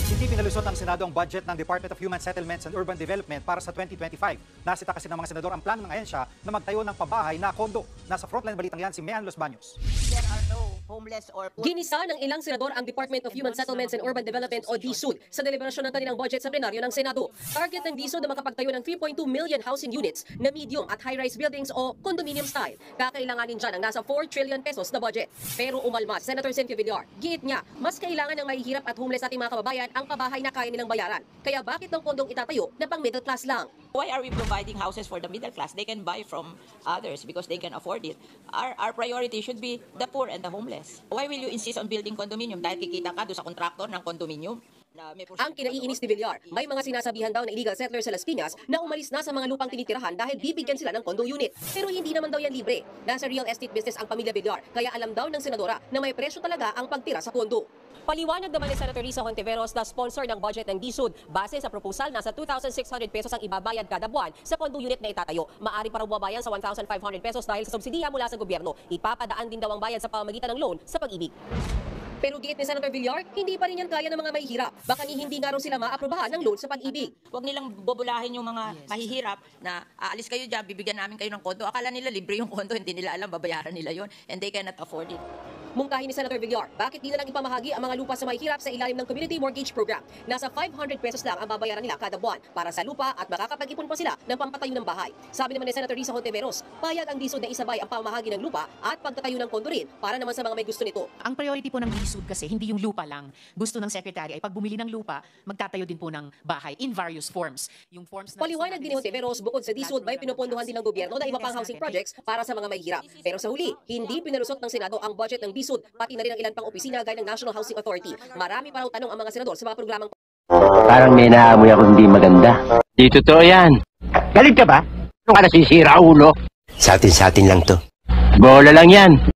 Hindi pinalusot ng Senado ang budget ng Department of Human Settlements and Urban Development para sa 2025. Nasita kasi ng mga senador ang plano ng ahensya na magtayo ng pabahay na kondo. Nasa frontline balitang yan si Mean Los Baños. There are no homeless or Ginisa ng ilang senador ang Department of Human Settlements and Urban Development o DSUD sa deliberasyon ng kanilang budget sa plenaryo ng Senado. Target ng DSUD na makapagtayo ng 3.2 million housing units na medium at high-rise buildings o condominium style. Kakailanganin dyan ang nasa 4 trillion pesos na budget. Pero umalma si Senator Cynthia Villar. Giit niya, mas kailangan ng mahihirap at homeless ating mga kababayan ang pabahay na kaya nilang bayaran. Kaya bakit ng kondong itatayo na pang middle class lang? why are we providing houses for the middle class? They can buy from others because they can afford it. Our priority should be the poor and the homeless. Why will you insist on building condominium? Dahil kikita ka doon sa kontraktor ng condominium? Ang kinaiinis ni Villar, may mga sinasabihan daw na illegal settlers sa Las Piñas na umalis na sa mga lupang tinitirahan dahil bibigyan sila ng condo unit. Pero hindi naman daw yan libre. Nasa real estate business ang pamilya Villar, kaya alam daw ng senadora na may presyo talaga ang pagtira sa kondo. Paliwanag naman ni Senator Risa Hontiveros na sponsor ng budget ng DSUD. Base sa proposal, nasa 2,600 pesos ang ibabayad kada buwan sa condo unit na itatayo. Maari pa raw bumabayan sa 1,500 pesos dahil sa subsidiya mula sa gobyerno. Ipapadaan din daw ang bayad sa pamamagitan ng loan sa Pag-ibig. Pero giit ni Senator Villar, hindi pa rin yan kaya ng mga mahihirap. Baka hindi nga raw sila maaprubahan ng loan sa Pag-ibig. Huwag nilang bobolahin yung mga mahihirap na aalis kayo dyan, bibigyan namin kayo ng kondo. Akala nila libre yung kondo, hindi nila alam, babayaran nila yon and they cannot afford it. Mungkahin ni Senator Villar, bakit di na lang ipamahagi ang mga lupa sa mahihirap sa ilalim ng Community Mortgage Program? Nasa 500 pesos lang ang babayaran nila kada buwan para sa lupa at makakapag-ipon pa sila ng pampatayo ng bahay. Sabi naman ni Senator Risa Hontiveros, payag ang DSUD na isabay ang pamahagi ng lupa at pagtatayo ng kondo rin para naman sa mga may gusto nito. Ang priority po ng DSUD kasi hindi yung lupa lang. Gusto ng Secretary ay pag bumili ng lupa, magtatayo din po ng bahay in various forms. Yung forms na Paliwanag din ni Hontiveros, bukod sa DSUD may pinupondohan din ng gobyerno na iba pang housing projects para sa mga mahihirap. Pero sa huli, hindi pinalusot ng Senado ang budget ng DSUD, pati na rin ang ilan pang opisina gaya ng National Housing Authority. Marami pa raw tanong ang mga senador sa mga programang Parang may naamoy ako hindi maganda. Di totoo yan. Galit ka ba? Ano ka nasisira, ulo? Sa atin lang to. Bola lang yan.